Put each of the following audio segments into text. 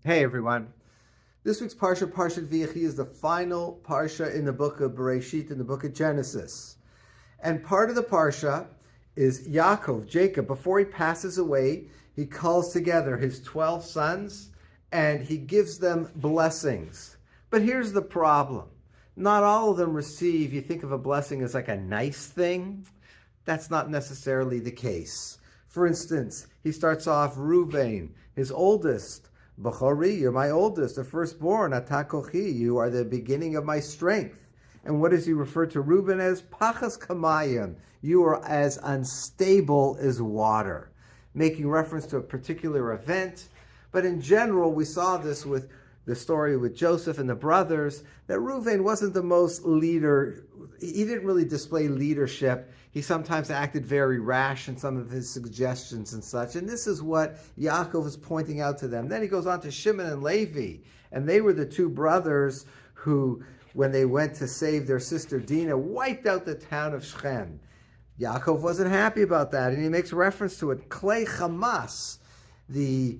Hey everyone. This week's Parsha, Parshat V'yechi, is the final Parsha in the book of Bereshit, in the book of Genesis. And part of the Parsha is Yaakov, Jacob. Before he passes away, he calls together his 12 sons and he gives them blessings. But here's the problem. Not all of them receive, you think of a blessing as like a nice thing. That's not necessarily the case. For instance, he starts off Reuven, his oldest. Bechori, you're my oldest, the firstborn. Atakochi, you are the beginning of my strength. And what does he refer to Reuben as? Pachas kamayim, you are as unstable as water, making reference to a particular event. But in general, we saw this with the story with Joseph and the brothers, that Reuven wasn't the most leader. He didn't really display leadership. He sometimes acted very rash in some of his suggestions and such. And this is what Yaakov is pointing out to them. Then he goes on to Shimon and Levi. And they were the two brothers who, when they went to save their sister Dinah, wiped out the town of Shechem. Yaakov wasn't happy about that. And he makes reference to it. Klei Hamas, the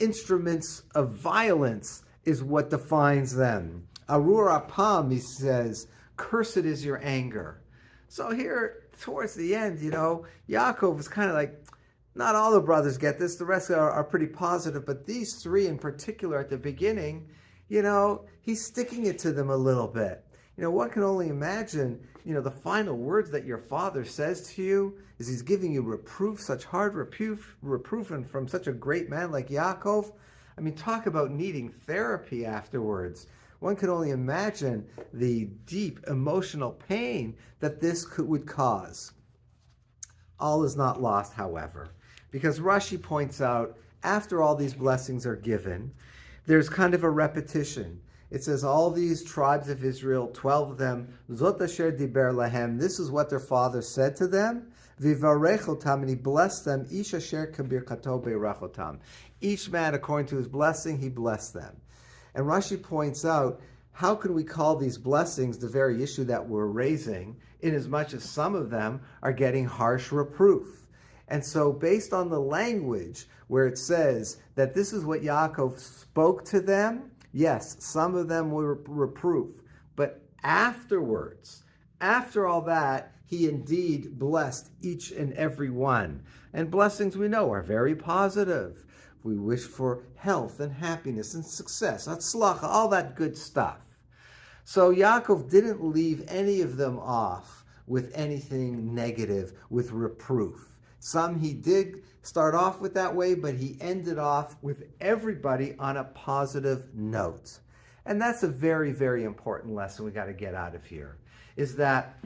instruments of violence, is what defines them. Arur apam, he says, cursed is your anger. So here, towards the end, Yaakov is kind of like, not all the brothers get this, the rest are pretty positive, but these three in particular at the beginning, he's sticking it to them a little bit. One can only imagine, the final words that your father says to you is he's giving you reproof, such hard reproof, and from such a great man like Yaakov. I mean, talk about needing therapy afterwards. One can only imagine the deep emotional pain that this would cause. All is not lost, however, because Rashi points out, after all these blessings are given, there's kind of a repetition. It says all these tribes of Israel, 12 of them, Zot asher diber lahem, this is what their father said to them, Vivarechotam, and he blessed them, Ish asher kabirkato beirachotam. Each man, according to his blessing, he blessed them. And Rashi points out, how can we call these blessings the very issue that we're raising, inasmuch as some of them are getting harsh reproof? And so based on the language where it says that this is what Yaakov spoke to them, yes, some of them were reproof, but afterwards, after all that, he indeed blessed each and every one. And blessings, we know, are very positive. We wish for health and happiness and success, hatzlacha, all that good stuff. So Yaakov didn't leave any of them off with anything negative, with reproof. Some he did start off with that way, but he ended off with everybody on a positive note. And that's a very, very important lesson we got to get out of here, is that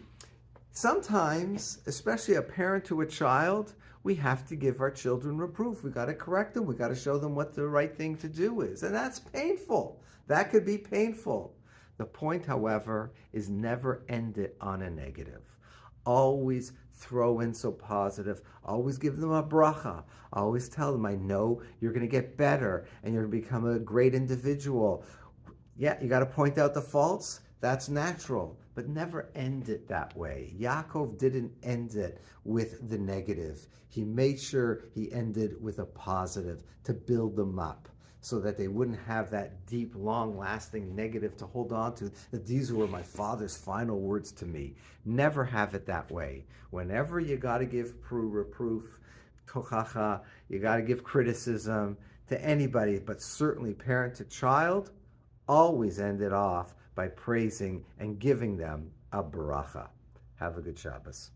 sometimes, especially a parent to a child, we have to give our children reproof. We got to correct them. We got to show them what the right thing to do is. And that's painful. That could be painful. The point, however, is never end it on a negative. Always throw in so positive. Always give them a bracha. Always tell them, I know you're going to get better and you're going to become a great individual. Yeah, you got to point out the faults. That's natural, but never end it that way. Yaakov didn't end it with the negative. He made sure he ended with a positive to build them up so that they wouldn't have that deep, long-lasting negative to hold on to, that these were my father's final words to me. Never have it that way. Whenever you got to give reproof, tochacha, you got to give criticism to anybody, but certainly parent to child, always end it off by praising and giving them a bracha. Have a good Shabbos.